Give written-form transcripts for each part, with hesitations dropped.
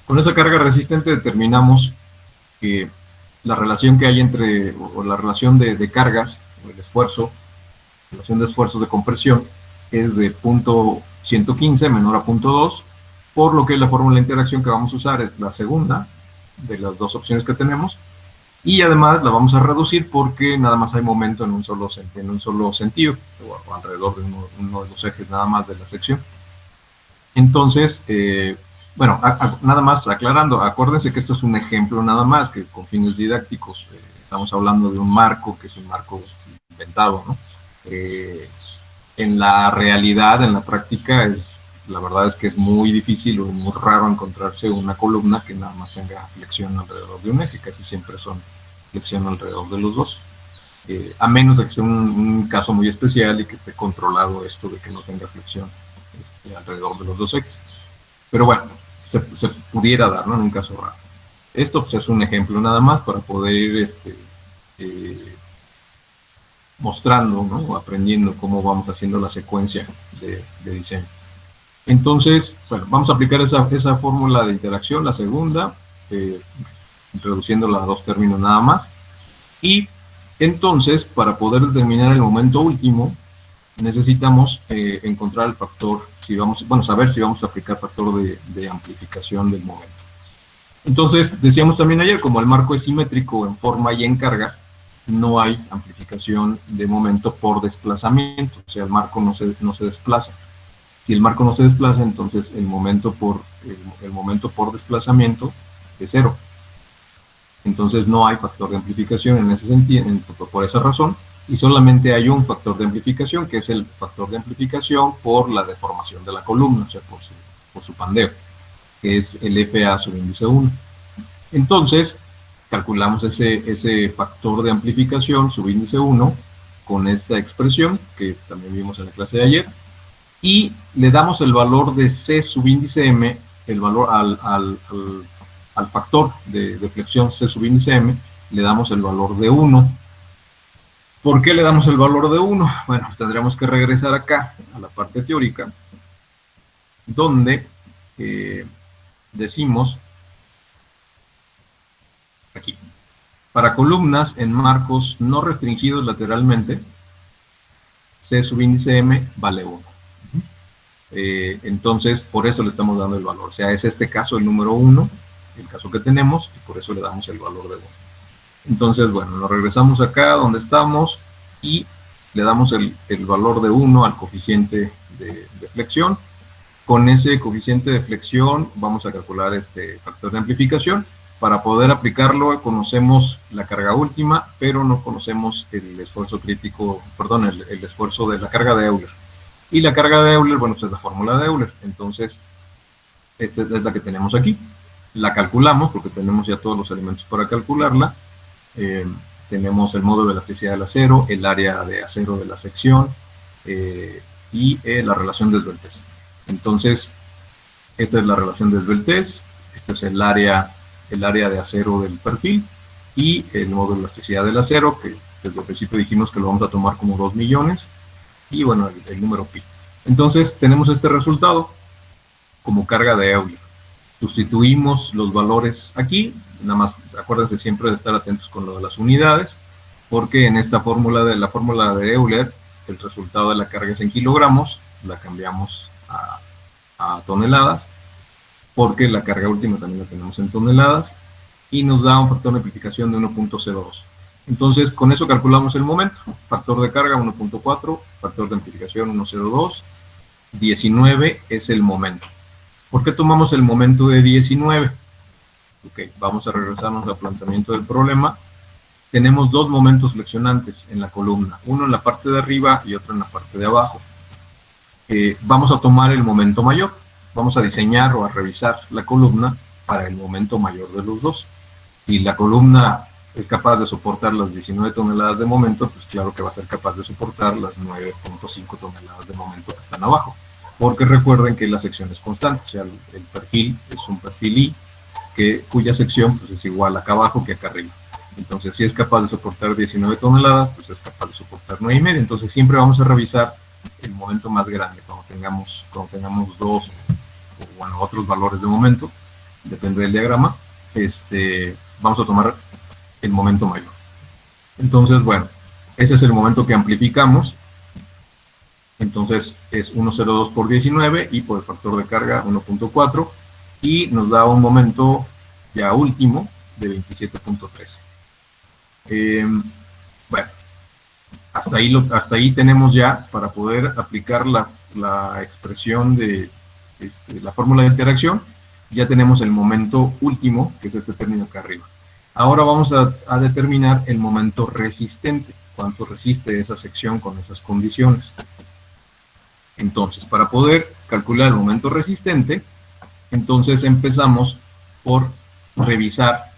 Con esa carga resistente determinamos que la relación que hay entre, o la relación de cargas, o el esfuerzo, relación de esfuerzos de compresión, es de punto 115 menor a punto 2, por lo que la fórmula de interacción que vamos a usar es la segunda de las dos opciones que tenemos, y además la vamos a reducir porque nada más hay momento en un solo sentido, o alrededor de uno de los ejes nada más de la sección. Entonces, bueno, nada más aclarando, acuérdense que esto es un ejemplo nada más, que con fines didácticos estamos hablando de un marco, que es un marco inventado, ¿no? En la realidad, en la práctica, la verdad es que es muy difícil o muy raro encontrarse una columna que nada más tenga flexión alrededor de un eje, casi siempre son flexión alrededor de los dos. A menos de que sea un caso muy especial y que esté controlado esto de que no tenga flexión alrededor de los dos ejes. Pero bueno, se pudiera dar, ¿no? En un caso raro. Esto pues, es un ejemplo nada más para poder ir mostrando, ¿no? O aprendiendo cómo vamos haciendo la secuencia de diseño. Entonces, bueno, vamos a aplicar esa fórmula de interacción, la segunda, reduciéndola a dos términos nada más. Y entonces, para poder determinar el momento último, necesitamos encontrar el factor, saber si vamos a aplicar factor de amplificación del momento. Entonces, decíamos también ayer, como el marco es simétrico en forma y en carga, no hay amplificación de momento por desplazamiento, o sea, el marco no se desplaza. Si el marco no se desplaza, entonces el momento por desplazamiento es cero. Entonces no hay factor de amplificación en ese sentido, por esa razón, y solamente hay un factor de amplificación, que es el factor de amplificación por la deformación de la columna, o sea, por su pandeo, que es el FA sobre índice 1. Entonces, calculamos ese factor de amplificación subíndice 1 con esta expresión, que también vimos en la clase de ayer, y le damos el valor de C subíndice M, el valor al factor de flexión C subíndice M, le damos el valor de 1. ¿Por qué le damos el valor de 1? Bueno, tendremos que regresar acá, a la parte teórica, donde decimos, aquí, para columnas en marcos no restringidos lateralmente, C subíndice M vale 1. Entonces, por eso le estamos dando el valor. O sea, es este caso el número 1, el caso que tenemos, y por eso le damos el valor de 1. Entonces, bueno, nos regresamos acá donde estamos y le damos el valor de 1 al coeficiente de flexión. Con ese coeficiente de flexión vamos a calcular este factor de amplificación. Para poder aplicarlo conocemos la carga última, pero no conocemos el esfuerzo crítico, perdón, el esfuerzo de la carga de Euler. Y la carga de Euler, bueno, pues es la fórmula de Euler. Entonces, esta es la que tenemos aquí. La calculamos porque tenemos ya todos los elementos para calcularla. Tenemos el módulo de elasticidad del acero, el área de acero de la sección y la relación de esbeltez. Entonces, esta es la relación de esbeltez, este es el área de acero del perfil y el módulo de elasticidad del acero, que desde el principio dijimos que lo vamos a tomar como 2 millones, y bueno, el número pi. Entonces, tenemos este resultado como carga de Euler. Sustituimos los valores aquí, nada más acuérdense siempre de estar atentos con lo de las unidades, porque en esta fórmula la fórmula de Euler, el resultado de la carga es en kilogramos, la cambiamos a toneladas, porque la carga última también la tenemos en toneladas, y nos da un factor de amplificación de 1.02. Entonces, con eso calculamos el momento. Factor de carga 1.4, factor de amplificación 1.02, 19 es el momento. ¿Por qué tomamos el momento de 19? Ok, vamos a regresarnos al planteamiento del problema. Tenemos dos momentos flexionantes en la columna, uno en la parte de arriba y otro en la parte de abajo. Vamos a tomar el momento mayor. Vamos a diseñar o a revisar la columna para el momento mayor de los dos. Si la columna es capaz de soportar las 19 toneladas de momento, pues claro que va a ser capaz de soportar las 9.5 toneladas de momento que están abajo. Porque recuerden que la sección es constante, o sea, el perfil es un perfil I, cuya sección pues, es igual acá abajo que acá arriba. Entonces, si es capaz de soportar 19 toneladas, pues es capaz de soportar 9,5. Entonces, siempre vamos a revisar el momento más grande, cuando tengamos dos, o bueno, otros valores de momento. depende del diagrama, vamos a tomar el momento mayor. Entonces, bueno, ese es el momento que amplificamos. Entonces es 1,02 por 19 y por el factor de carga 1.4 y nos da un momento ya último de 27.13. Bueno, hasta ahí tenemos ya para poder aplicar la expresión de la fórmula de interacción. Ya tenemos el momento último, que es este término acá arriba. Ahora vamos a determinar el momento resistente, cuánto resiste esa sección con esas condiciones. Entonces, para poder calcular el momento resistente, entonces empezamos por revisar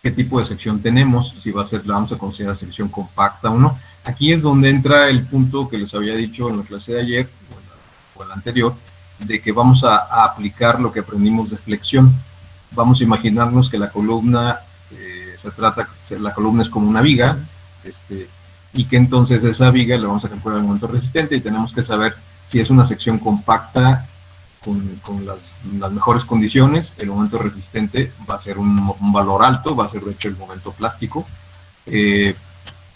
qué tipo de sección tenemos, si la vamos a considerar sección compacta o no. Aquí es donde entra el punto que les había dicho en la clase de ayer, o la anterior, de que vamos a aplicar lo que aprendimos de flexión. Vamos a imaginarnos que la columna, la columna es como una viga, y que entonces esa viga le vamos a calcular el momento resistente y tenemos que saber si es una sección compacta con las mejores condiciones, el momento resistente va a ser un valor alto, va a ser de hecho el momento plástico,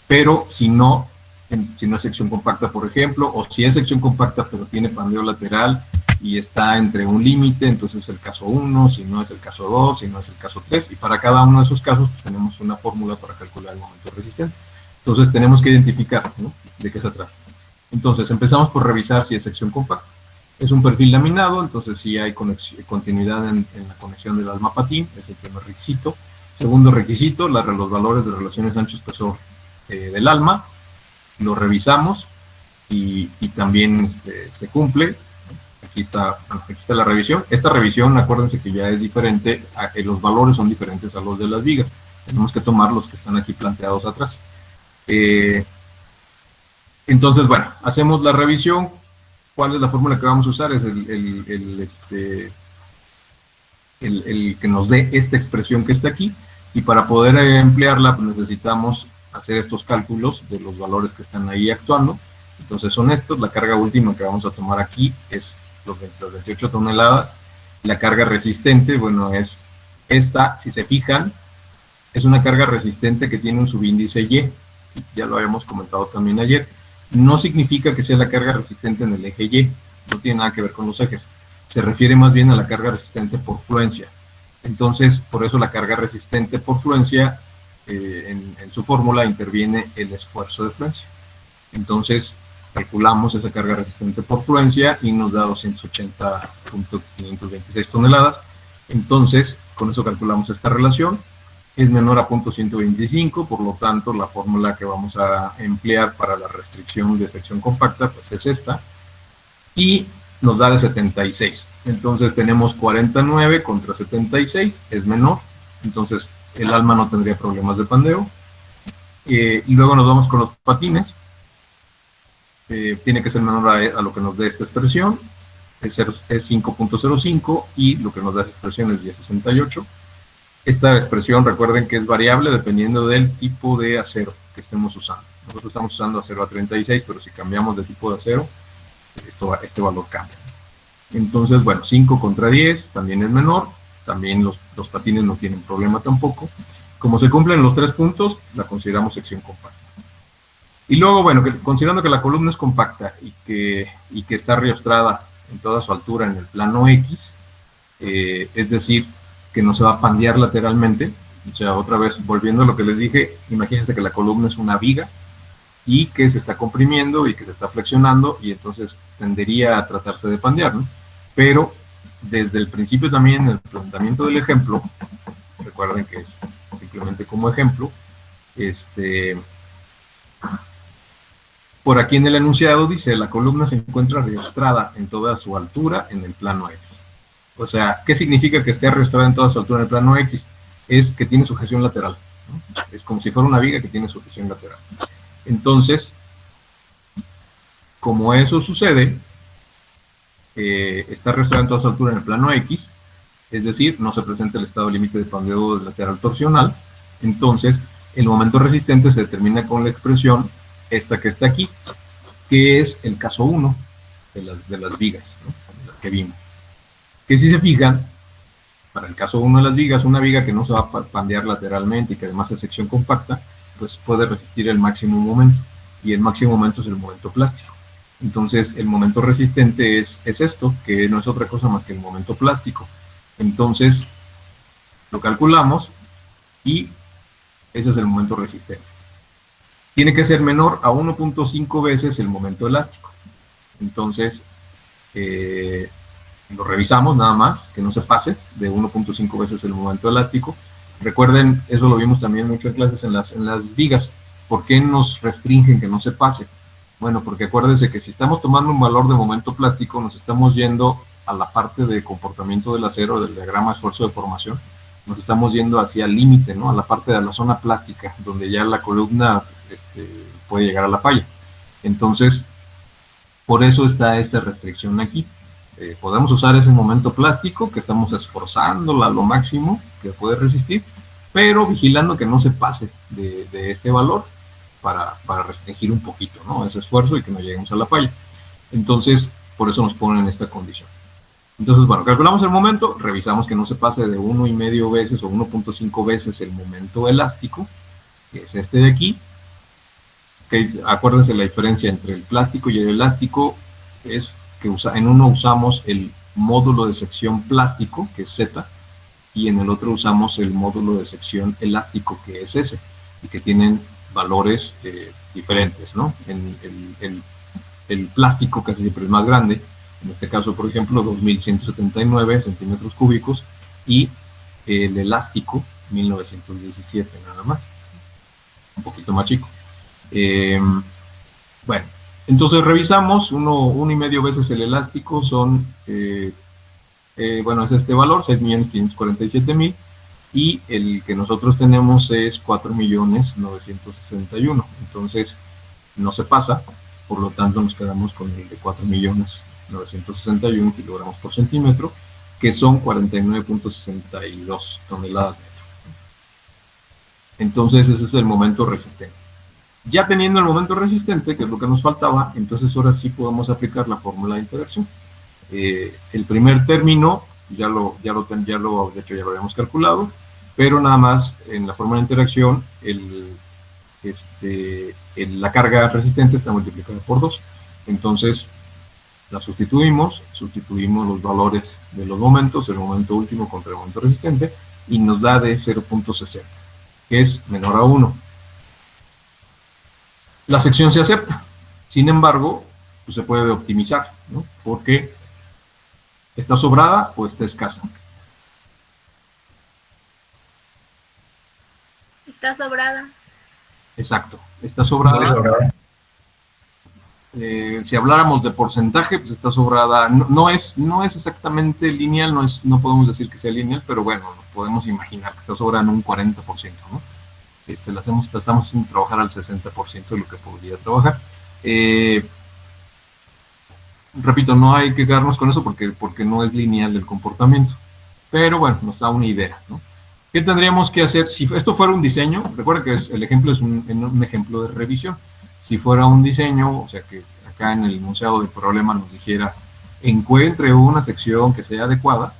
pero si no es sección compacta, por ejemplo, o si es sección compacta pero tiene pandeo lateral y está entre un límite, entonces es el caso 1, si no es el caso 2, si no es el caso 3, y para cada uno de esos casos pues, tenemos una fórmula para calcular el momento resistente. Entonces tenemos que identificar, ¿no?, de qué se trata. Entonces empezamos por revisar si es sección compacta. Es un perfil laminado, entonces sí hay continuidad en la conexión del alma patín, es el primer requisito. Segundo requisito, los valores de relaciones ancho-espesor del alma, lo revisamos y también se cumple. Aquí está la revisión. Esta revisión, acuérdense que ya es diferente, los valores son diferentes a los de las vigas. Tenemos que tomar los que están aquí planteados atrás. Entonces, bueno, hacemos la revisión. ¿Cuál es la fórmula que vamos a usar? Es el que nos dé esta expresión que está aquí. Y para poder emplearla, pues necesitamos hacer estos cálculos de los valores que están ahí actuando. Entonces son estos. La carga última que vamos a tomar aquí es las 28 toneladas. La carga resistente, bueno, es esta. Si se fijan, es una carga resistente que tiene un subíndice Y. Ya lo habíamos comentado también ayer. No significa que sea la carga resistente en el eje Y, no tiene nada que ver con los ejes, se refiere más bien a la carga resistente por fluencia. Entonces, por eso la carga resistente por fluencia, en su fórmula interviene el esfuerzo de fluencia. Entonces, calculamos esa carga resistente por fluencia y nos da 280.526 toneladas. Entonces, con eso calculamos esta relación. Es menor a 0.125, por lo tanto la fórmula que vamos a emplear para la restricción de sección compacta pues es esta, y nos da de 76. Entonces tenemos 49 contra 76, es menor, entonces el alma no tendría problemas de pandeo. Y luego nos vamos con los patines. Tiene que ser menor a lo que nos dé esta expresión, es 5.05 y lo que nos da esta expresión es 10.68. Esta expresión, recuerden que es variable dependiendo del tipo de acero que estemos usando. Nosotros estamos usando acero A36, pero si cambiamos de tipo de acero, este valor cambia. Entonces, bueno, 5 contra 10 también es menor. También los patines no tienen problema tampoco. Como se cumplen los 3 puntos, la consideramos sección compacta. Y luego, bueno, considerando que la columna es compacta y que está riostrada en toda su altura en el plano X, es decir, que no se va a pandear lateralmente. O sea, otra vez, volviendo a lo que les dije, imagínense que la columna es una viga y que se está comprimiendo y que se está flexionando y entonces tendería a tratarse de pandear, ¿no? Pero desde el principio también, en el planteamiento del ejemplo, recuerden que es simplemente como ejemplo, por aquí en el enunciado dice, la columna se encuentra riostrada en toda su altura en el plano X. O sea, ¿qué significa que esté riostrada en toda su altura en el plano X? Es que tiene sujeción lateral, ¿no? Es como si fuera una viga que tiene sujeción lateral. Entonces, como eso sucede, está riostrada en toda su altura en el plano X, es decir, no se presenta el estado límite de pandeo lateral torsional, entonces el momento resistente se determina con la expresión esta que está aquí, que es el caso 1 de las vigas, ¿no?, de las que vimos. Que si se fijan, Para el caso 1 de las vigas, una viga que no se va a pandear lateralmente y que además es sección compacta, pues puede resistir el máximo momento, y el máximo momento es el momento plástico. Entonces, el momento resistente es esto, que no es otra cosa más que el momento plástico. Entonces, lo calculamos y ese es el momento resistente. Tiene que ser menor a 1.5 veces el momento elástico. Entonces, lo revisamos nada más, que no se pase de 1.5 veces el momento elástico. Recuerden, eso lo vimos también mucho en clases en las vigas. ¿Por qué nos restringen que no se pase? Bueno, porque acuérdense que si estamos tomando un valor de momento plástico, nos estamos yendo a la parte de comportamiento del acero, del diagrama esfuerzo de formación, nos estamos yendo hacia el límite, ¿no? A la parte de la zona plástica, donde ya la columna puede llegar a la falla. Entonces, por eso está esta restricción aquí. Podemos usar ese momento plástico que estamos esforzándola a lo máximo que puede resistir, pero vigilando que no se pase de este valor para restringir un poquito, ¿no?, ese esfuerzo y que no lleguemos a la falla. Entonces, por eso nos ponen esta condición. Entonces, bueno, calculamos el momento, revisamos que no se pase de 1,5 veces o 1.5 veces el momento elástico, que es este de aquí. Que acuérdense, la diferencia entre el plástico y el elástico es que en uno usamos el módulo de sección plástico, que es Z, y en el otro usamos el módulo de sección elástico, que es S, y que tienen valores diferentes, ¿no? El plástico casi siempre es más grande, en este caso, por ejemplo, 2.179 centímetros cúbicos, y el elástico, 1.917 nada más, un poquito más chico. Bueno, entonces revisamos, 1,5 veces el elástico son, bueno, es este valor, 6.547.000, y el que nosotros tenemos es 4.961.000, entonces no se pasa, por lo tanto nos quedamos con el de 4.961 kilogramos por centímetro, que son 49.62 toneladas metro. Entonces ese es el momento resistente. Ya teniendo el momento resistente, que es lo que nos faltaba, entonces ahora sí podemos aplicar la fórmula de interacción. El primer término de hecho ya lo habíamos calculado, pero nada más en la fórmula de interacción la carga resistente está multiplicada por 2. Entonces la sustituimos los valores de los momentos, el momento último contra el momento resistente, y nos da de 0.60, que es menor a 1. La sección se acepta, sin embargo, pues se puede optimizar, ¿no?, porque está sobrada o está escasa. Está sobrada. Exacto, está sobrada. Si habláramos de porcentaje, pues está sobrada. No es exactamente lineal, no podemos decir que sea lineal, pero bueno, podemos imaginar que está sobrada en un 40%, ¿no? La estamos haciendo trabajar al 60% de lo que podría trabajar. Repito, no hay que quedarnos con eso porque no es lineal el comportamiento, pero bueno, nos da una idea, ¿no? ¿Qué tendríamos que hacer si esto fuera un diseño? Recuerden que el ejemplo es un ejemplo de revisión. Si fuera un diseño, o sea que acá en el enunciado del problema nos dijera encuentre una sección que sea adecuada,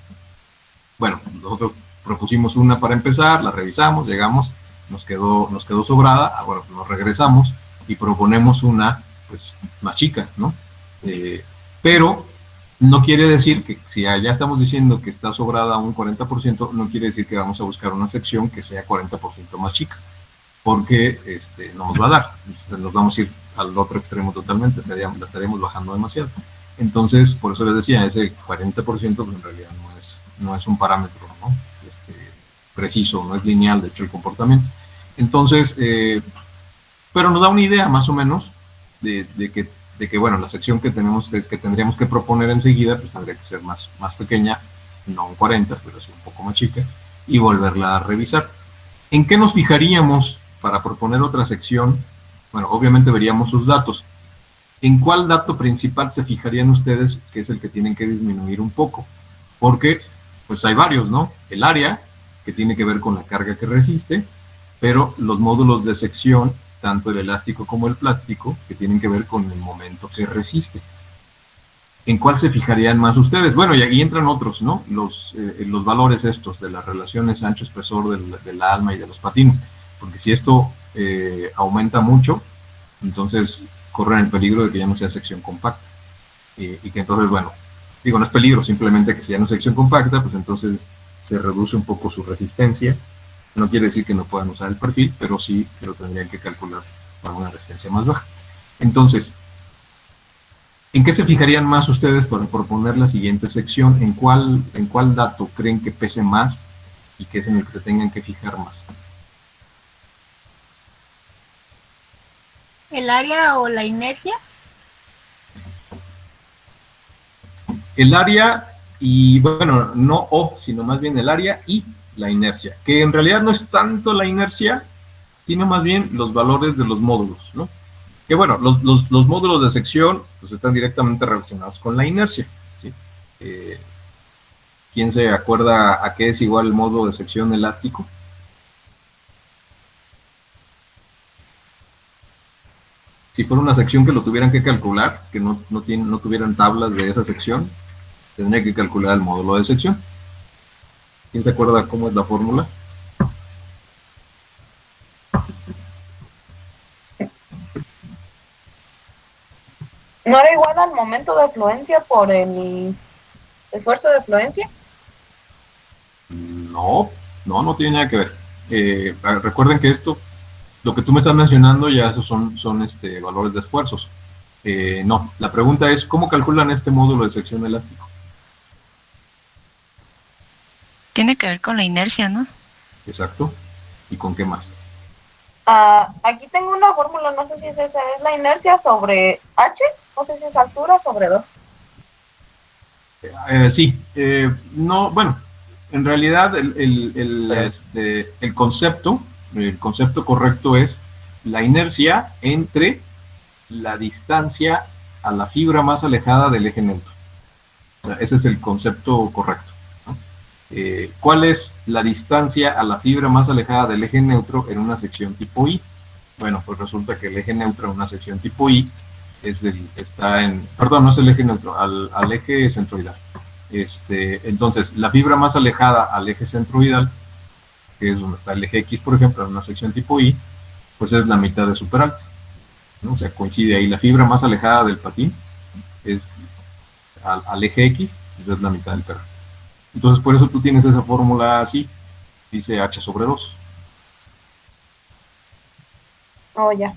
bueno, nosotros propusimos una para empezar, la revisamos, llegamos, nos quedó sobrada, bueno, nos regresamos y proponemos una pues más chica, ¿no? Pero no quiere decir que si ya estamos diciendo que está sobrada un 40%, no quiere decir que vamos a buscar una sección que sea 40% más chica, porque no nos va a dar, nos vamos a ir al otro extremo totalmente, la estaríamos bajando demasiado. Entonces, por eso les decía, ese 40% pues en realidad no es un parámetro, ¿no?, preciso, no es lineal, de hecho, el comportamiento. Entonces, pero nos da una idea más o menos de que bueno, la sección que tendríamos que proponer enseguida, pues tendría que ser más pequeña, no un 40, pero sí un poco más chica, y volverla a revisar. ¿En qué nos fijaríamos para proponer otra sección? Bueno, obviamente veríamos sus datos. ¿En cuál dato principal se fijarían ustedes que es el que tienen que disminuir un poco? Porque, pues hay varios, ¿no? El área, que tiene que ver con la carga que resiste, pero los módulos de sección, tanto el elástico como el plástico, que tienen que ver con el momento que resiste. ¿En cuál se fijarían más ustedes? Bueno, y aquí entran otros, ¿no? Los valores estos de las relaciones ancho-espesor de la alma y de los patines. Porque si esto aumenta mucho, entonces corren el peligro de que ya no sea sección compacta. Y que entonces, bueno, digo, no es peligro, simplemente que si ya no es sección compacta, pues entonces se reduce un poco su resistencia. No quiere decir que no puedan usar el perfil, pero sí que lo tendrían que calcular para una resistencia más baja. Entonces, ¿en qué se fijarían más ustedes para proponer la siguiente sección? ¿En cuál dato creen que pese más y que es en el que se tengan que fijar más? ¿El área o la inercia? El área y, bueno, no O, sino más bien el área y la inercia, que en realidad no es tanto la inercia, sino más bien los valores de los módulos, ¿no? Que bueno, los módulos de sección pues están directamente relacionados con la inercia, ¿sí? Eh, ¿Quién se acuerda a qué es igual el módulo de sección elástico? Si fuera una sección que lo tuvieran que calcular, que no tuvieran tablas de esa sección, tendría que calcular el módulo de sección. ¿Quién se acuerda cómo es la fórmula? ¿No era igual al momento de fluencia por el esfuerzo de fluencia? No, no tiene nada que ver. Recuerden que esto, lo que tú me estás mencionando, ya esos son valores de esfuerzos. No, la pregunta es, ¿cómo calculan este módulo de sección elástico? Tiene que ver con la inercia, ¿no? Exacto. ¿Y con qué más? Aquí tengo una fórmula, no sé si es esa, es la inercia sobre h, no sé si es altura sobre 2. Sí, no, bueno, en realidad el concepto correcto es la inercia entre la distancia a la fibra más alejada del eje neutro. O sea, ese es el concepto correcto, ¿no? ¿Cuál es la distancia a la fibra más alejada del eje neutro en una sección tipo I? Bueno, pues resulta que el eje neutro en una sección tipo I perdón, no es el eje neutro, al eje centroidal. Entonces, la fibra más alejada al eje centroidal, que es donde está el eje X, por ejemplo, en una sección tipo I, pues es la mitad de su peralte, ¿no? O sea, coincide ahí. La fibra más alejada del patín es al eje X, esa es la mitad del peralte. Entonces, por eso tú tienes esa fórmula así, dice H sobre 2. Oh, ya.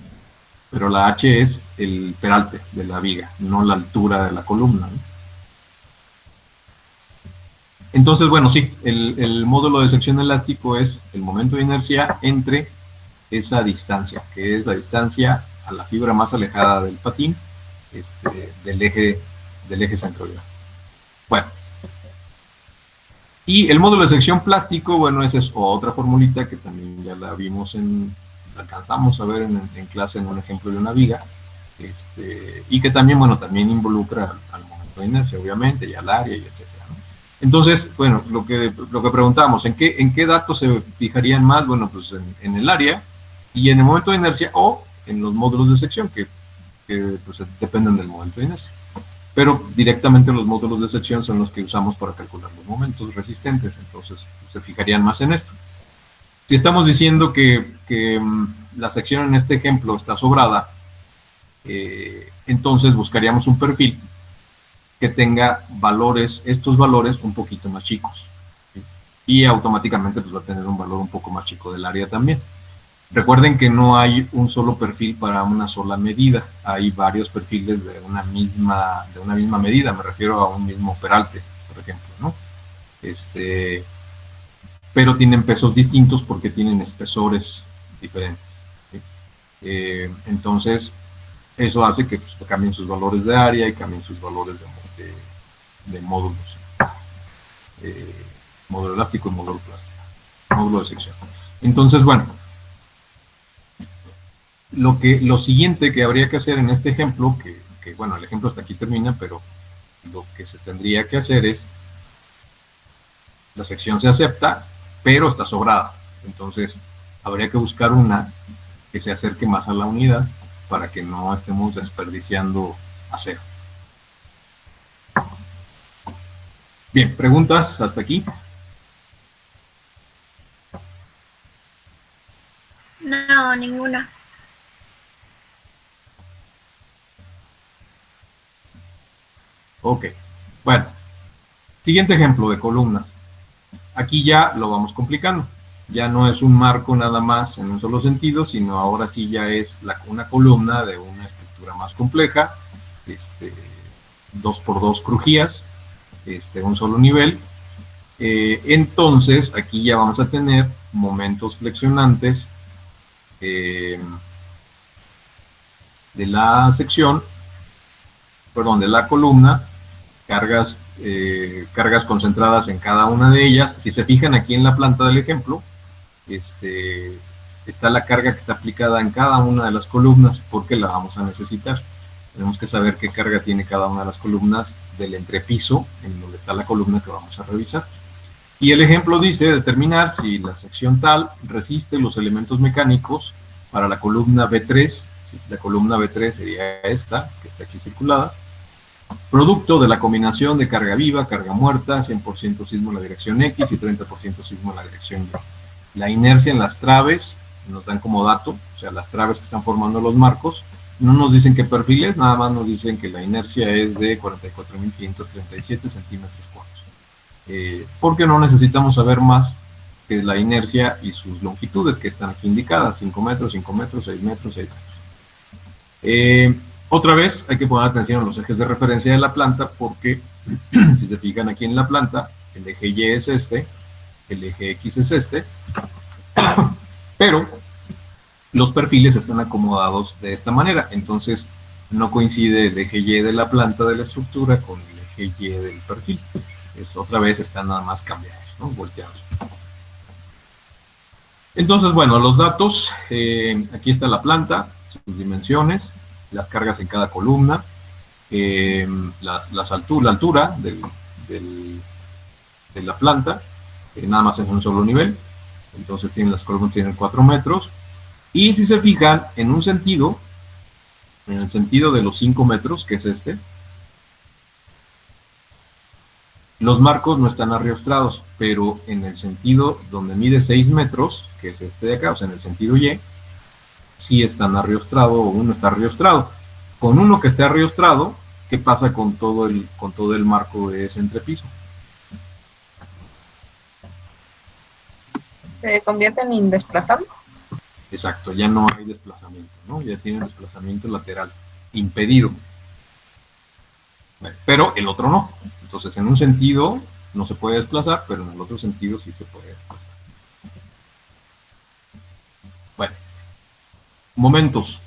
Pero la H es el peralte de la viga, no la altura de la columna, ¿no? Entonces, bueno, sí, el módulo de sección elástico es el momento de inercia entre esa distancia, que es la distancia a la fibra más alejada del patín, del eje centroidal. Bueno, y el módulo de sección plástico, bueno, esa es otra formulita que también ya la vimos la alcanzamos a ver en clase en un ejemplo de una viga, y que también, bueno, también involucra al momento de inercia, obviamente, y al área, y etcétera, ¿no? Entonces, bueno, lo que preguntábamos, ¿en qué datos se fijarían más? Bueno, pues en el área y en el momento de inercia o en los módulos de sección que pues, dependen del momento de inercia. Pero directamente los módulos de sección son los que usamos para calcular los momentos resistentes, entonces se fijarían más en esto. Si estamos diciendo que la sección en este ejemplo está sobrada, entonces buscaríamos un perfil que tenga estos valores un poquito más chicos, ¿sí? Y automáticamente pues va a tener un valor un poco más chico del área también. Recuerden que no hay un solo perfil para una sola medida, hay varios perfiles de una misma medida, me refiero a un mismo peralte, por ejemplo, ¿no? Pero tienen pesos distintos porque tienen espesores diferentes, ¿sí? Entonces, eso hace que pues, cambien sus valores de área y cambien sus valores de módulos, módulo elástico y módulo plástico, módulo de sección. Entonces, bueno, lo siguiente que habría que hacer en este ejemplo, que bueno, el ejemplo hasta aquí termina, pero lo que se tendría que hacer es, la sección se acepta, pero está sobrada. Entonces, habría que buscar una que se acerque más a la unidad para que no estemos desperdiciando acero. Bien, ¿preguntas hasta aquí? No, ninguna. Ok. Bueno, siguiente ejemplo de columnas. Aquí ya lo vamos complicando. Ya no es un marco nada más en un solo sentido, sino ahora sí ya es una columna de una estructura más compleja, 2x2 crujías, un solo nivel. Entonces, aquí ya vamos a tener momentos flexionantes de la sección, perdón, de la columna, cargas concentradas en cada una de ellas. Si se fijan aquí en la planta del ejemplo, está la carga que está aplicada en cada una de las columnas porque la vamos a necesitar. Tenemos que saber qué carga tiene cada una de las columnas del entrepiso en donde está la columna que vamos a revisar. Y el ejemplo dice determinar si la sección tal resiste los elementos mecánicos para la columna B3. La columna B3 sería esta, que está aquí circulada, producto de la combinación de carga viva, carga muerta, 100% sismo en la dirección X y 30% sismo en la dirección Y. La inercia en las traves nos dan como dato, o sea, las traves que están formando los marcos, no nos dicen qué perfil es, nada más nos dicen que la inercia es de 44.537 centímetros cuadrados. Porque no necesitamos saber más que la inercia y sus longitudes que están aquí indicadas, 5 metros, 5 metros, 6 metros, 6 metros. Otra vez hay que poner atención a los ejes de referencia de la planta porque si se fijan aquí en la planta, el eje Y es este, el eje X es este, pero los perfiles están acomodados de esta manera, entonces no coincide el eje Y de la planta de la estructura con el eje Y del perfil. Otra vez están nada más cambiados, ¿no? Volteados. Entonces, bueno, los datos, aquí está la planta, sus dimensiones, las cargas en cada columna, la altura de la planta, nada más en un solo nivel, entonces las columnas tienen 4 metros, y si se fijan, en un sentido, en el sentido de los 5 metros, que es los marcos no están arriostrados, pero en el sentido donde mide 6 metros, que es este de acá, o sea, en el sentido Y, sí están arriostrados o uno está arriostrado. Con uno que esté arriostrado, ¿qué pasa con todo el marco de ese entrepiso? ¿Se convierte en indesplazable? Exacto, ya no hay desplazamiento, ¿no? Ya tiene desplazamiento lateral impedido. Pero el otro no. Entonces, en un sentido no se puede desplazar, pero en el otro sentido sí se puede desplazar. Bueno, momentos.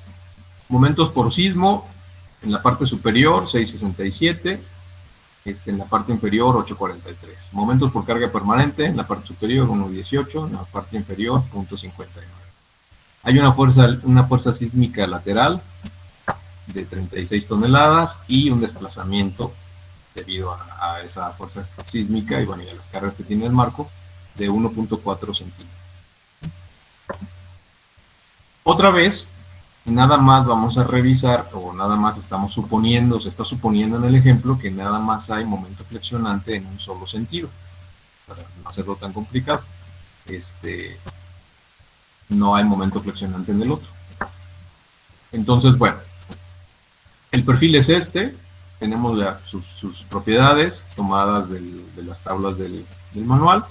Momentos por sismo, en la parte superior 667, en la parte inferior 843. Momentos por carga permanente, en la parte superior 118, en la parte inferior 0.59. Hay una fuerza sísmica lateral de 36 toneladas y un desplazamiento debido a esa fuerza sísmica y bueno, y a las cargas que tiene el marco de 1.4 centímetros. Otra vez, nada más vamos a revisar, o nada más estamos suponiendo, se está suponiendo en el ejemplo que nada más hay momento flexionante en un solo sentido, para no hacerlo tan complicado. No hay momento flexionante en el otro. Entonces, bueno, el perfil es tenemos sus propiedades tomadas de las tablas del manual.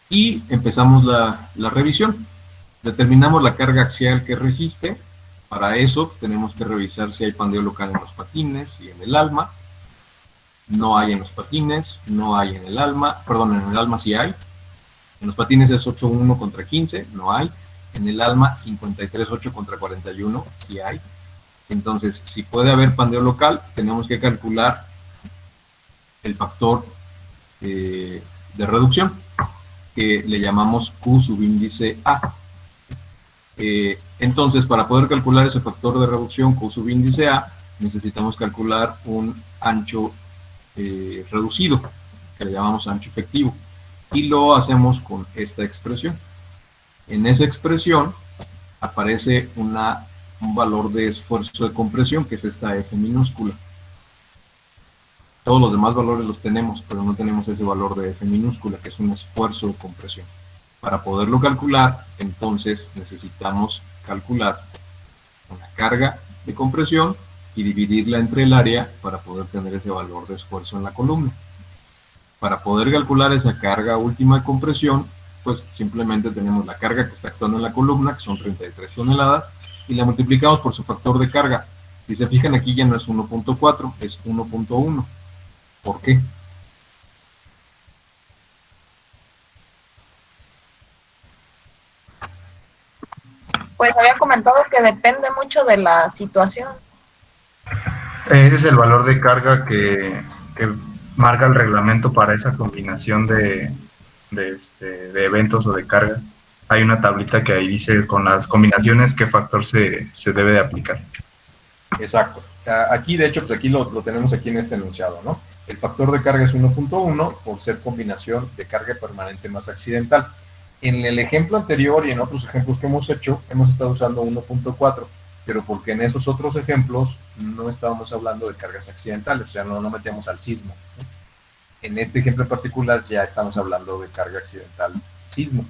Y empezamos la revisión. Determinamos la carga axial que resiste. Para eso tenemos que revisar si hay pandeo local en los patines y en el alma. No hay en los patines, no hay en el alma. Perdón, en el alma sí hay. En los patines es 8.1 contra 15, no hay. En el alma 53.8 contra 41, sí hay. Entonces, si puede haber pandeo local, tenemos que calcular el factor de reducción, que le llamamos Q subíndice A. Entonces, para poder calcular ese factor de reducción Q subíndice A, necesitamos calcular un ancho reducido, que le llamamos ancho efectivo. Y lo hacemos con esta expresión. En esa expresión aparece un valor de esfuerzo de compresión, que es esta F minúscula. Todos los demás valores los tenemos, pero no tenemos ese valor de F minúscula, que es un esfuerzo de compresión. Para poderlo calcular, entonces necesitamos calcular una carga de compresión y dividirla entre el área para poder tener ese valor de esfuerzo en la columna. Para poder calcular esa carga última de compresión, pues simplemente tenemos la carga que está actuando en la columna, que son 33 toneladas, y la multiplicamos por su factor de carga. Si se fijan, aquí ya no es 1.4, es 1.1. ¿Por qué? Pues había comentado que depende mucho de la situación. Ese es el valor de carga que marca el reglamento para esa combinación de eventos o de carga. Hay una tablita que ahí dice con las combinaciones qué factor se debe de aplicar. Exacto. Aquí, de hecho, pues aquí lo tenemos aquí en este enunciado, ¿no? El factor de carga es 1.1 por ser combinación de carga permanente más accidental. En el ejemplo anterior y en otros ejemplos que hemos hecho, hemos estado usando 1.4, pero porque en esos otros ejemplos no estábamos hablando de cargas accidentales, o sea, no metemos al sismo, ¿no? En este ejemplo en particular ya estamos hablando de carga accidental sismo.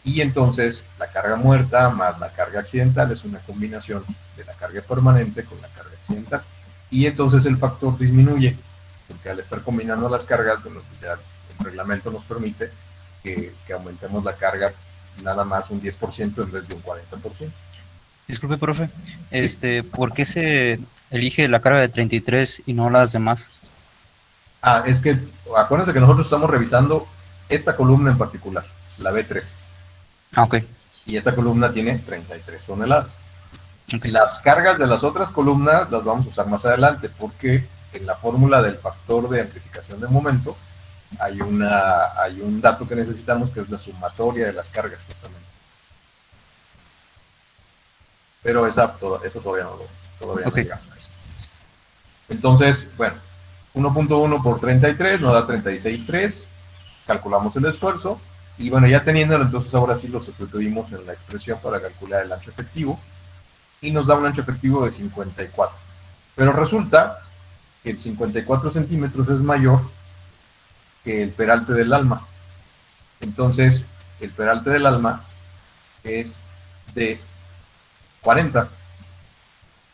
Y entonces la carga muerta más la carga accidental es una combinación de la carga permanente con la carga accidental. Y entonces el factor disminuye, porque al estar combinando las cargas, bueno, pues ya el reglamento nos permite que aumentemos la carga nada más un 10% en vez de un 40%. Disculpe, profe, ¿por qué se elige la carga de 33 y no las demás? Es que acuérdense que nosotros estamos revisando esta columna en particular, la B3. Ok. Y esta columna tiene 33 toneladas. Okay. Las cargas de las otras columnas las vamos a usar más adelante, porque en la fórmula del factor de amplificación de momento hay un dato que necesitamos, que es la sumatoria de las cargas, justamente. Pero eso todavía no llegamos a eso. Entonces, bueno, 1.1 por 33 nos da 36.3, calculamos el esfuerzo, y bueno, ya teniéndolo, entonces ahora sí lo sustituimos en la expresión para calcular el ancho efectivo, y nos da un ancho efectivo de 54. Pero resulta que el 54 centímetros es mayor que el peralte del alma. Entonces, el peralte del alma es de 40.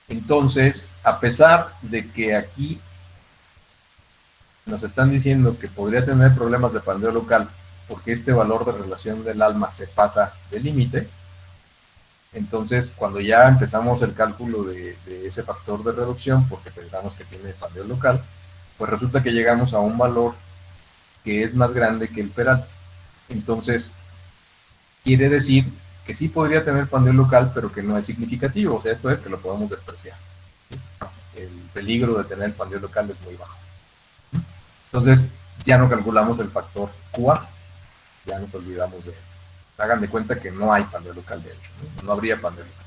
Entonces, a pesar de que aquí nos están diciendo que podría tener problemas de pandeo local porque este valor de relación del alma se pasa del límite, entonces cuando ya empezamos el cálculo de ese factor de reducción, porque pensamos que tiene pandeo local, pues resulta que llegamos a un valor que es más grande que el peralte. Entonces, quiere decir que sí podría tener pandeo local, pero que no es significativo. O sea, esto es que lo podemos despreciar. El peligro de tener pandeo local es muy bajo. Entonces, ya no calculamos el factor QA, ya nos olvidamos de él. Hagan de cuenta que no hay pandeo local de hecho, no habría pandeo local.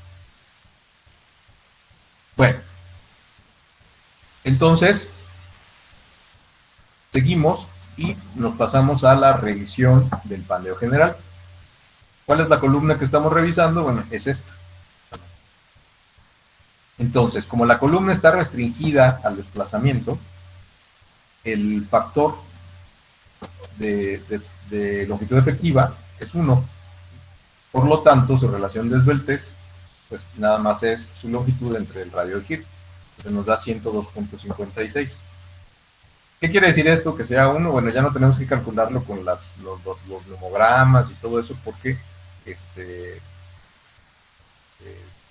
Bueno, entonces, seguimos y nos pasamos a la revisión del pandeo general. ¿Cuál es la columna que estamos revisando? Bueno, es esta. Entonces, como la columna está restringida al desplazamiento, el factor de longitud efectiva es 1. Por lo tanto, su relación de esbeltez, pues nada más es su longitud entre el radio de giro. Entonces nos da 102.56. ¿Qué quiere decir esto? Que sea 1. Bueno, ya no tenemos que calcularlo con los nomogramas y todo eso, porque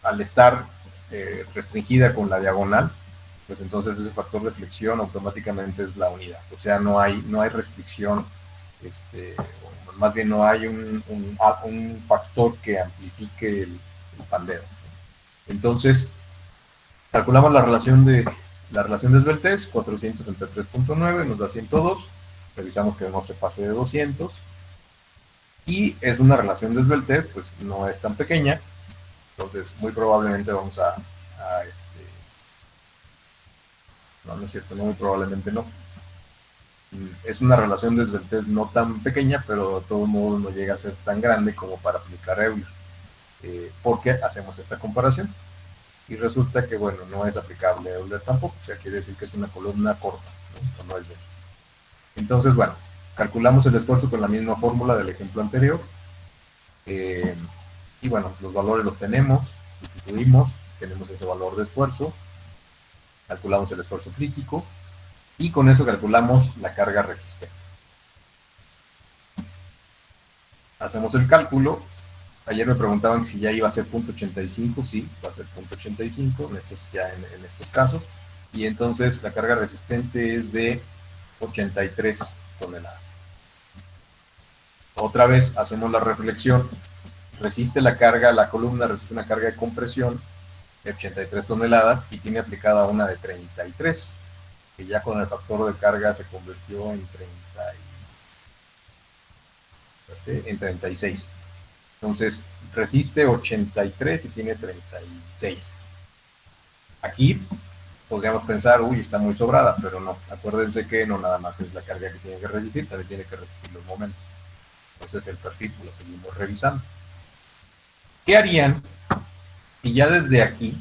al estar restringida con la diagonal, pues entonces ese factor de flexión automáticamente es la unidad. O sea, no hay restricción, más bien no hay un factor que amplifique el pandeo. Entonces, calculamos la relación de esbeltez, 400 entre 3.9, nos da 102, revisamos que no se pase de 200, y es una relación de esbeltez, pues no es tan pequeña, entonces muy probablemente vamos no es cierto, no muy probablemente no. Es una relación de esbeltez no tan pequeña, pero de todos modos no llega a ser tan grande como para aplicar Euler, porque hacemos esta comparación. Y resulta que, bueno, no es aplicable Euler tampoco, o sea, quiere decir que es una columna corta, ¿no? Esto no es B. Entonces, bueno, calculamos el esfuerzo con la misma fórmula del ejemplo anterior. Y bueno, los valores los tenemos, sustituimos, tenemos ese valor de esfuerzo, calculamos el esfuerzo crítico y con eso calculamos la carga resistente. Hacemos el cálculo. Ayer me preguntaban si ya iba a ser 0.85, sí, va a ser 0.85 en estos casos. Y entonces la carga resistente es de 83 toneladas. Otra vez hacemos la reflexión. Resiste la carga, la columna resiste una carga de compresión de 83 toneladas y tiene aplicada una de 33, que ya con el factor de carga se convirtió en 36. Entonces, resiste 83 y tiene 36. Aquí podríamos pensar, uy, está muy sobrada, pero no. Acuérdense que no nada más es la carga que tiene que resistir, también tiene que resistir los momentos. Entonces, el perfil lo seguimos revisando. ¿Qué harían si ya desde aquí,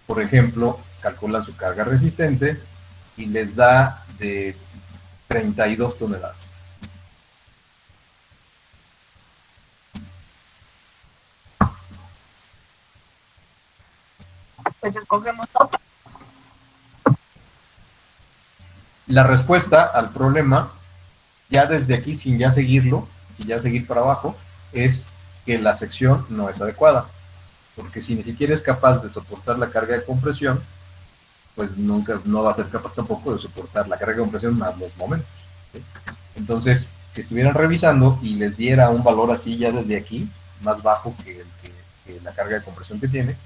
por ejemplo, calculan su carga resistente y les da de 32 toneladas? Pues escogemos otra. La respuesta al problema, ya desde aquí, sin ya seguirlo, sin ya seguir para abajo, es que la sección no es adecuada. Porque si ni siquiera es capaz de soportar la carga de compresión, pues nunca no va a ser capaz tampoco de soportar la carga de compresión más los momentos, ¿sí? Entonces, si estuvieran revisando y les diera un valor así ya desde aquí, más bajo que la carga de compresión que tiene,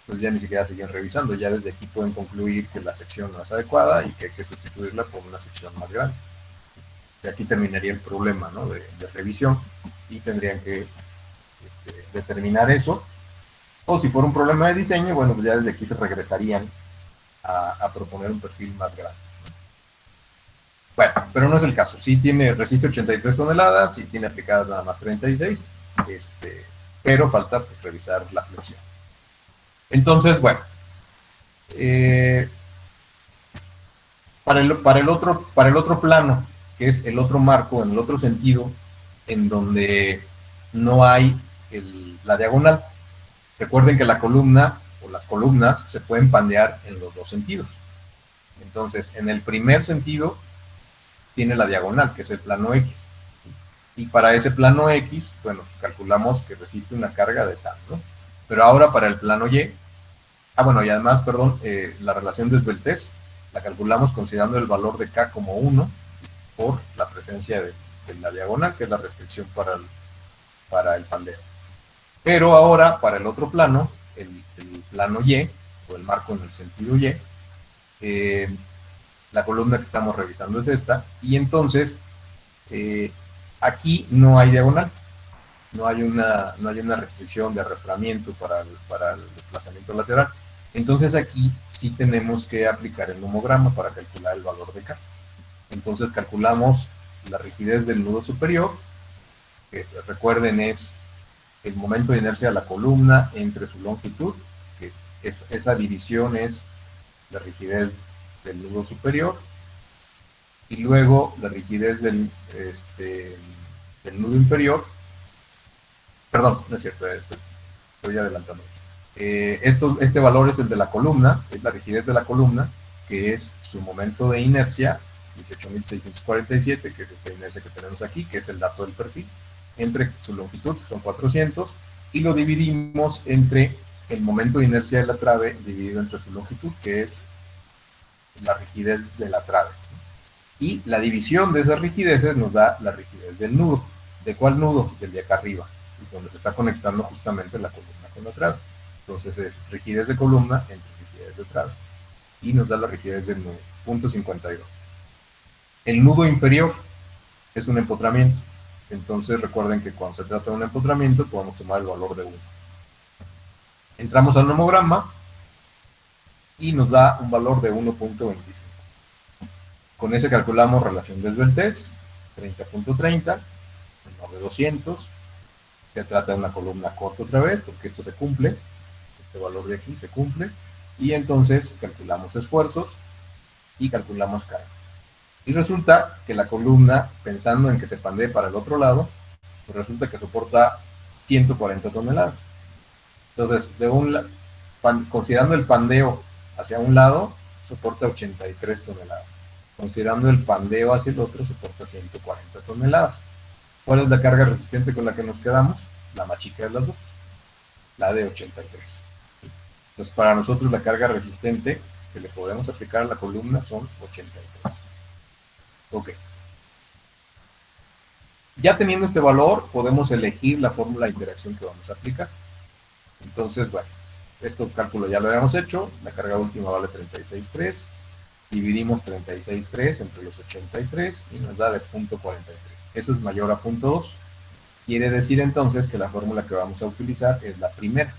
pues ya ni siquiera siguen revisando. Ya desde aquí pueden concluir que la sección no es adecuada y que hay que sustituirla por una sección más grande. Y aquí terminaría el problema, ¿no?, de revisión, y tendrían que determinar eso. O si fuera un problema de diseño, bueno, pues ya desde aquí se regresarían a proponer un perfil más grande. Bueno, pero no es el caso. Sí resiste 83 toneladas, sí tiene aplicadas nada más 36, pero falta pues revisar la flexión. Entonces, bueno, para el otro plano, que es el otro marco, en el otro sentido, en donde no hay la diagonal. Recuerden que la columna o las columnas se pueden pandear en los dos sentidos. Entonces, en el primer sentido tiene la diagonal, que es el plano X. Y para ese plano X, bueno, calculamos que resiste una carga de tal, ¿no? Pero ahora para el plano Y, y además, perdón, la relación de esbeltez la calculamos considerando el valor de K como 1 por la presencia de la diagonal, que es la restricción para el pandeo. Pero ahora, para el otro plano, el plano Y, o el marco en el sentido Y, la columna que estamos revisando es esta, y entonces aquí no hay diagonal, no hay una restricción de arrastramiento para el desplazamiento lateral. Entonces aquí sí tenemos que aplicar el nomograma para calcular el valor de K. Entonces calculamos la rigidez del nudo superior, que recuerden es el momento de inercia de la columna entre su longitud, que esa división es la rigidez del nudo superior, y luego la rigidez del nudo inferior. Perdón, no es cierto, estoy adelantando. Este valor es el de la columna, es la rigidez de la columna, que es su momento de inercia, 18.647, que es esta inercia que tenemos aquí, que es el dato del perfil, entre su longitud, que son 400, y lo dividimos entre el momento de inercia de la trave dividido entre su longitud, que es la rigidez de la trave. Y la división de esas rigideces nos da la rigidez del nudo. ¿De cuál nudo? Del de acá arriba, donde se está conectando justamente la columna con la trave. Entonces es rigidez de columna entre rigidez de trave. Y nos da la rigidez del nudo, 0.52. El nudo inferior es un empotramiento. Entonces recuerden que cuando se trata de un empotramiento podemos tomar el valor de 1. Entramos al nomograma y nos da un valor de 1.25. Con ese calculamos relación de esbeltez, 30.30, menor de 200. Se trata de una columna corta otra vez, porque esto se cumple, este valor de aquí se cumple. Y entonces calculamos esfuerzos y calculamos carga. Y resulta que la columna, pensando en que se pandee para el otro lado, pues resulta que soporta 140 toneladas. Entonces, considerando el pandeo hacia un lado, soporta 83 toneladas. Considerando el pandeo hacia el otro, soporta 140 toneladas. ¿Cuál es la carga resistente con la que nos quedamos? La más chica de las dos, la de 83. Entonces, para nosotros la carga resistente que le podemos aplicar a la columna son 83. Ok. Ya teniendo este valor, podemos elegir la fórmula de interacción que vamos a aplicar. Entonces, bueno, estos cálculos ya lo habíamos hecho. La carga última vale 36.3. Dividimos 36.3 entre los 83 y nos da de 0.43. Eso es mayor a 0.2. Quiere decir entonces que la fórmula que vamos a utilizar es la primera.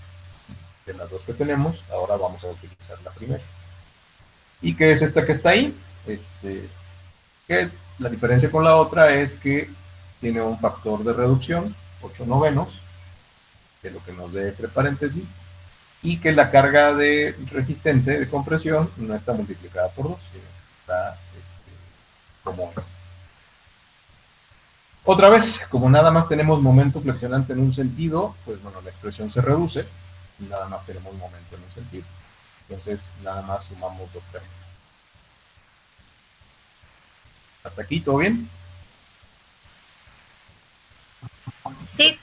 De las dos que tenemos, ahora vamos a utilizar la primera. ¿Y qué es esta que está ahí? Que la diferencia con la otra es que tiene un factor de reducción, 8/9, que es lo que nos dé entre paréntesis, y que la carga de resistente de compresión no está multiplicada por 2, sino está como es. Otra vez, como nada más tenemos momento flexionante en un sentido, pues bueno, la expresión se reduce, y nada más tenemos momento en un sentido. Entonces, nada más sumamos dos términos. ¿Hasta aquí todo bien? Sí.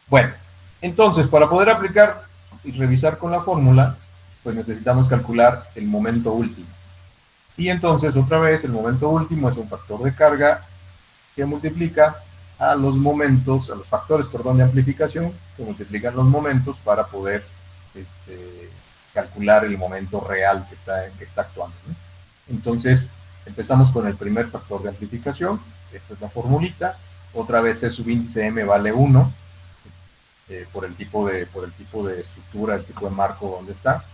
Bueno, entonces, para poder aplicar y revisar con la fórmula, pues necesitamos calcular el momento último. Y entonces, otra vez, el momento último es un factor de carga que multiplica a los momentos, a los factores, perdón, de amplificación, que multiplican los momentos para poder calcular el momento real que está actuando, ¿no? Entonces, empezamos con el primer factor de amplificación. Esta es la formulita. Otra vez, C sub índice M vale 1, por el tipo de estructura, el tipo de marco donde está.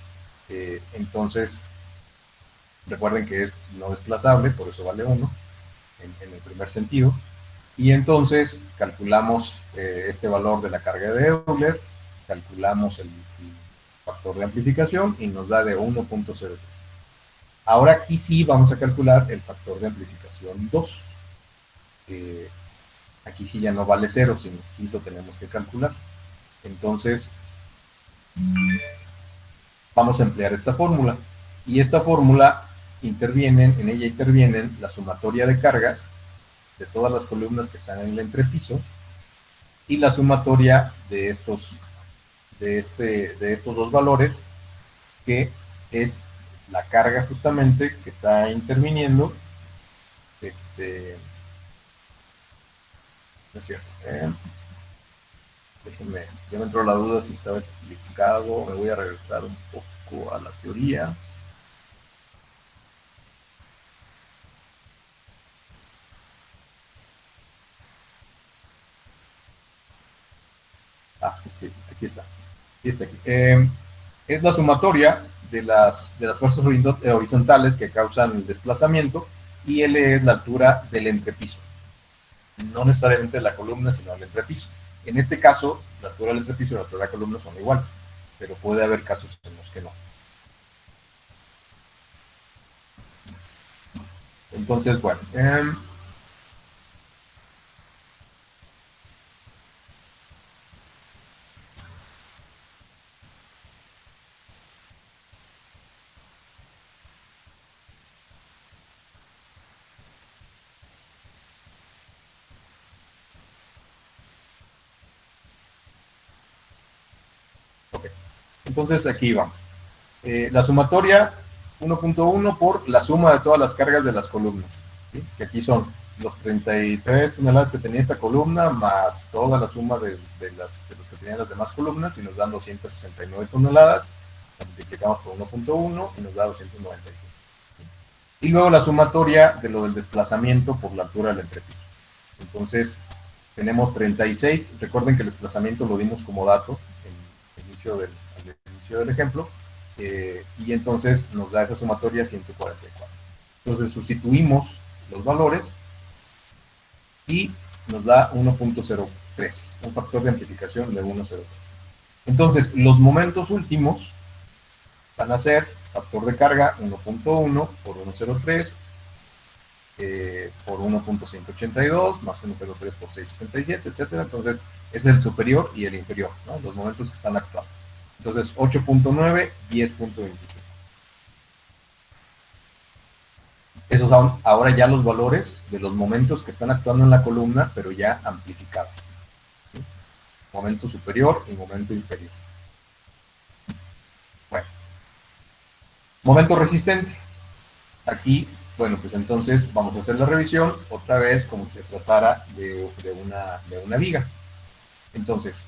Entonces, recuerden que es no desplazable, por eso vale 1 en el primer sentido. Y entonces calculamos este valor de la carga de Euler, calculamos el factor de amplificación y nos da de 1.03. Ahora aquí sí vamos a calcular el factor de amplificación 2. Aquí sí ya no vale 0, sino aquí lo tenemos que calcular. Entonces, vamos a emplear esta fórmula. Y esta fórmula en ella intervienen la sumatoria de cargas de todas las columnas que están en el entrepiso y la sumatoria de estos dos valores, que es la carga justamente que está interviniendo. No es cierto. Déjenme, ya me entró la duda si estaba explicado. Me voy a regresar un poco a la teoría. Sí, aquí está. Sí, está aquí. Es la sumatoria de las fuerzas horizontales que causan el desplazamiento, y L es la altura del entrepiso. No necesariamente de la columna, sino del entrepiso. En este caso, la altura del entrepiso y la altura de la columna son iguales, pero puede haber casos en los que no. Entonces, bueno. Entonces aquí vamos. La sumatoria 1.1 por la suma de todas las cargas de las columnas, ¿sí? Que aquí son los 33 toneladas que tenía esta columna más toda la suma de los que tenían las demás columnas, y nos dan 269 toneladas. La multiplicamos por 1.1 y nos da 295. ¿Sí? Y luego la sumatoria de lo del desplazamiento por la altura del entrepiso. Entonces tenemos 36. Recuerden que el desplazamiento lo dimos como dato al inicio del ejemplo, y entonces nos da esa sumatoria 144. Entonces sustituimos los valores y nos da 1.03, un factor de amplificación de 1.03. Entonces, los momentos últimos van a ser factor de carga 1.1 por 1.03 por 1.182 más 1.03 por 6.67, etcétera. Entonces, es el superior y el inferior, ¿no? Los momentos que están actuando. Entonces, 8.9, 10.25. Esos son ahora ya los valores de los momentos que están actuando en la columna, pero ya amplificados. ¿Sí? Momento superior y momento inferior. Bueno. Momento resistente. Aquí, bueno, pues entonces vamos a hacer la revisión otra vez como si se tratara de una viga. Entonces,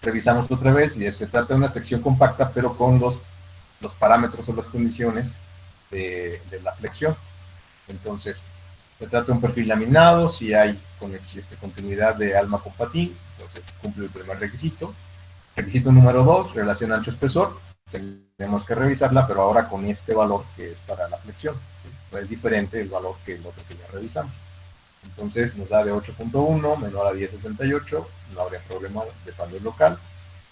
revisamos otra vez y se trata de una sección compacta, pero con los parámetros o las condiciones de la flexión. Entonces, se trata de un perfil laminado, si hay continuidad de alma con patín, entonces cumple el primer requisito. Requisito número 2, relación ancho-espesor. Tenemos que revisarla, pero ahora con este valor que es para la flexión. ¿Sí? Pues es diferente el valor que el otro que ya revisamos. Entonces nos da de 8.1 menor a 10.68, no habría problema de cambio local.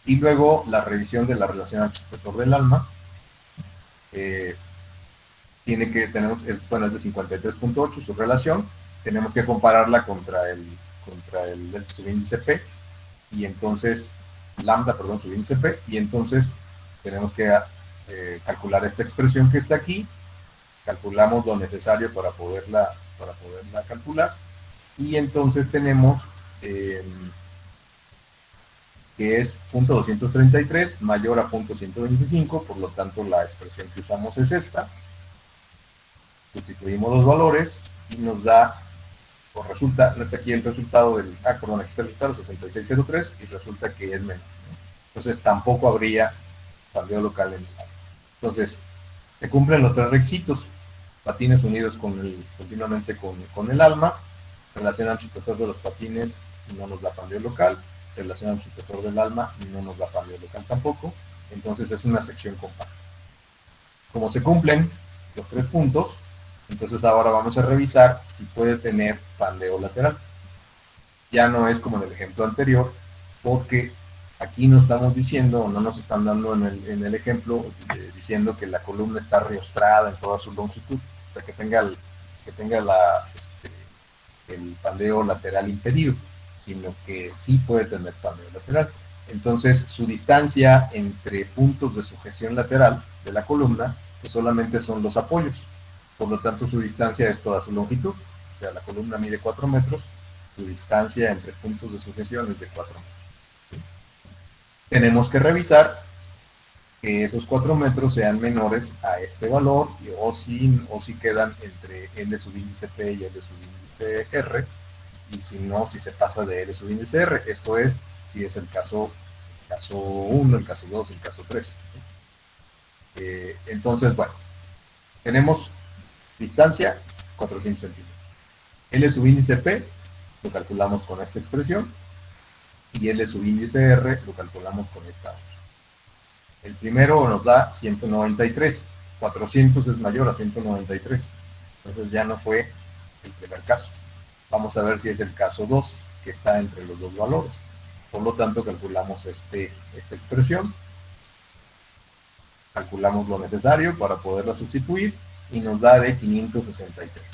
Y luego la revisión de la relación ancho-espesor del alma. Tiene que tener, es de 53.8 su relación. Tenemos que compararla contra el subíndice P. Y entonces, lambda, perdón, subíndice P. Y entonces tenemos que calcular esta expresión que está aquí, calculamos lo necesario para poderla calcular, y entonces tenemos que es .233 mayor a .125, por lo tanto la expresión que usamos es esta. Sustituimos los valores y nos da, o resulta, no está aquí el resultado del, perdón, aquí está el resultado, 6603, y resulta que es menos, ¿no? Entonces tampoco habría cambio local en el alma. Entonces, se cumplen los tres requisitos: patines unidos continuamente con el alma, relación ancho-espesor de los patines no nos da cambio local, relación ancho-espesor del alma no nos da cambio local tampoco. Entonces es una sección compacta. Como se cumplen los tres puntos, entonces ahora vamos a revisar si puede tener pandeo lateral. Ya no es como en el ejemplo anterior, porque aquí no estamos diciendo, o no nos están dando en el ejemplo, diciendo que la columna está riostrada en toda su longitud, o sea, que tenga el pandeo lateral impedido, sino que sí puede tener pandeo lateral. Entonces, su distancia entre puntos de sujeción lateral de la columna, pues solamente son los apoyos. Por lo tanto, su distancia es toda su longitud. O sea, la columna mide 4 metros, su distancia entre puntos de sujeción es de 4 metros. ¿Sí? Tenemos que revisar que esos 4 metros sean menores a este valor, o si quedan entre L subíndice P y L subíndice R, y si no, si se pasa de L subíndice R. Esto es, si es el caso 1, el caso 2, el caso 3. Entonces, bueno, tenemos distancia 400 centímetros. L subíndice P lo calculamos con esta expresión, y L subíndice R lo calculamos con esta otra. El primero nos da 193, 400 es mayor a 193, entonces ya no fue el primer caso. Vamos a ver si es el caso 2, que está entre los dos valores. Por lo tanto, calculamos esta expresión, calculamos lo necesario para poderla sustituir, y nos da de 563.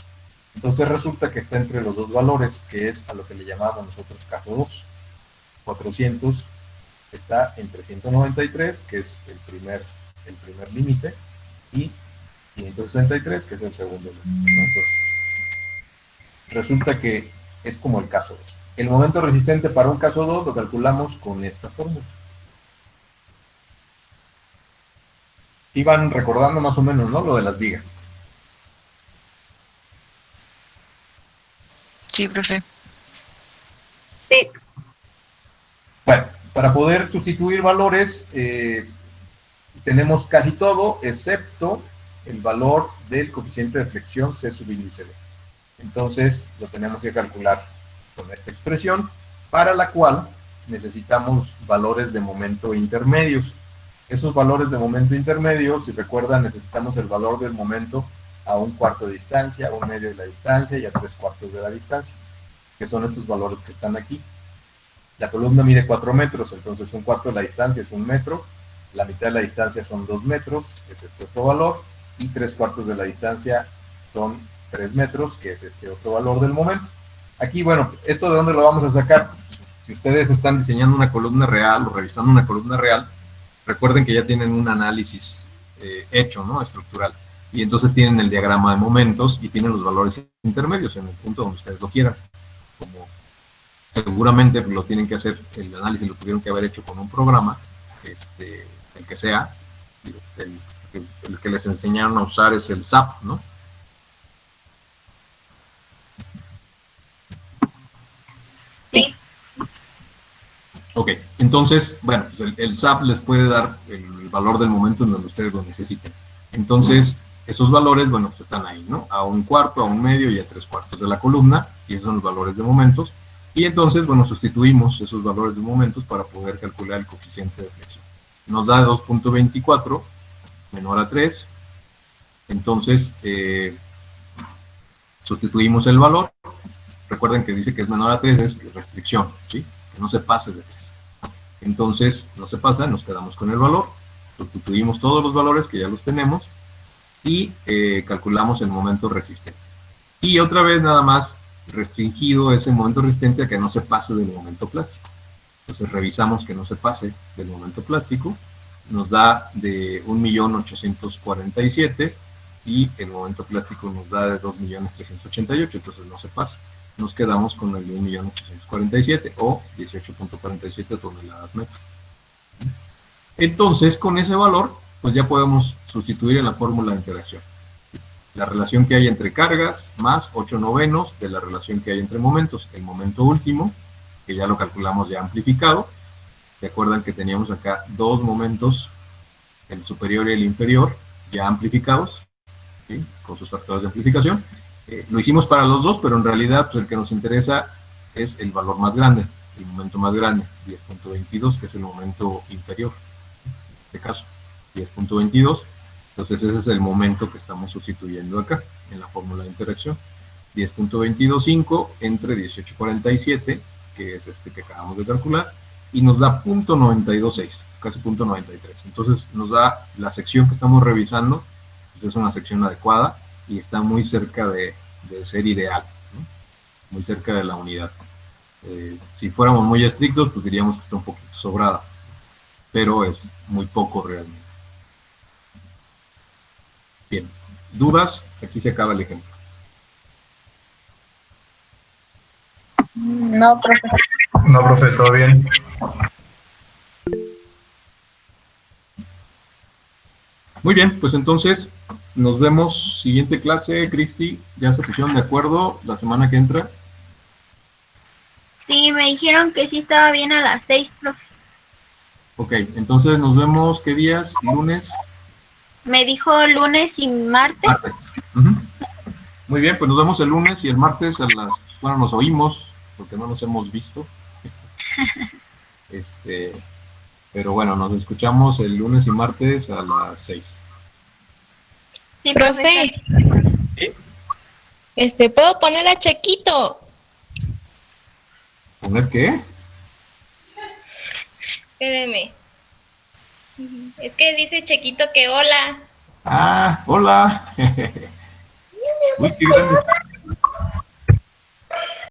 Entonces resulta que está entre los dos valores, que es a lo que le llamamos nosotros caso 2. 400 está entre 193, que es el primer límite, y 563, que es el segundo límite. Entonces, resulta que es como el caso 2. El momento resistente para un caso 2 lo calculamos con esta fórmula. Y van recordando más o menos, ¿no?, lo de las vigas. Sí, profe. Sí. Bueno, para poder sustituir valores, tenemos casi todo, excepto el valor del coeficiente de flexión C subíndice B. Entonces, lo tenemos que calcular con esta expresión, para la cual necesitamos valores de momento intermedios. Esos valores de momento intermedios, si recuerdan, necesitamos el valor del momento a 1/4 de distancia, a 1/2 de la distancia y a 3/4 de la distancia, que son estos valores que están aquí. La columna mide 4 metros, entonces un cuarto de la distancia es 1 metro, la mitad de la distancia son 2 metros, que es este otro valor, y 3/4 de la distancia son 3 metros, que es este otro valor del momento. Aquí, bueno, ¿esto de dónde lo vamos a sacar? Si ustedes están diseñando una columna real o revisando una columna real, recuerden que ya tienen un análisis hecho, ¿no? Estructural. Y entonces tienen el diagrama de momentos y tienen los valores intermedios en el punto donde ustedes lo quieran. Como seguramente lo tienen que hacer, el análisis lo tuvieron que haber hecho con un programa, el que sea, el que les enseñaron a usar es el SAP, ¿no? Sí. Ok, entonces, bueno, pues el SAP les puede dar el valor del momento en donde ustedes lo necesiten. Entonces, esos valores, bueno, pues están ahí, ¿no? A 1/4, a 1/2 y a 3/4 de la columna, y esos son los valores de momentos. Y entonces, bueno, sustituimos esos valores de momentos para poder calcular el coeficiente de flexión. Nos da 2.24 menor a 3. Entonces, sustituimos el valor. Recuerden que dice que es menor a 3, es restricción, ¿sí? Que no se pase de 3. Entonces, no se pasa, nos quedamos con el valor. Sustituimos todos los valores que ya los tenemos y calculamos el momento resistente. Y otra vez nada más restringido ese momento resistente a que no se pase del momento plástico. Entonces revisamos que no se pase del momento plástico, nos da de 1.847.000 y el momento plástico nos da de 2.388.000, entonces no se pasa. Nos quedamos con el de 1.847.000 o 18.47 toneladas metro. Entonces, con ese valor, pues ya podemos sustituir en la fórmula de interacción la relación que hay entre cargas más 8/9 de la relación que hay entre momentos. El momento último, que ya lo calculamos ya amplificado. ¿Se acuerdan que teníamos acá dos momentos, el superior y el inferior, ya amplificados, ¿sí? Con sus factores de amplificación? Lo hicimos para los dos, pero en realidad pues, el que nos interesa es el valor más grande, el momento más grande, 10.22, que es el momento inferior, en este caso, 10.22. Entonces ese es el momento que estamos sustituyendo acá, en la fórmula de interacción. 10.225 entre 18.47, que es este que acabamos de calcular, y nos da .926, casi .93. Entonces nos da la sección que estamos revisando, pues es una sección adecuada y está muy cerca de ser ideal, ¿no? Muy cerca de la unidad. Si fuéramos muy estrictos, pues diríamos que está un poquito sobrada, pero es muy poco realmente. Bien, ¿dudas? Aquí se acaba el ejemplo. No, profe. No, profe, todo bien. Muy bien, pues entonces nos vemos siguiente clase. Cristi, ¿ya se pusieron de acuerdo la semana que entra? Sí, me dijeron que sí estaba bien a las 6, profe. Ok, entonces nos vemos, ¿qué días? ¿Lunes? Me dijo lunes y martes. Martes. Uh-huh. Muy bien, pues nos vemos el lunes y el martes a las... Bueno, nos oímos, porque no nos hemos visto. Pero bueno, nos escuchamos el lunes y martes a las 6. Sí, Profe, ¿Sí? ¿puedo poner a Chequito? ¿Poner qué? Espéreme. Es que dice Chequito que hola. Ah, hola. Uy, qué grande está.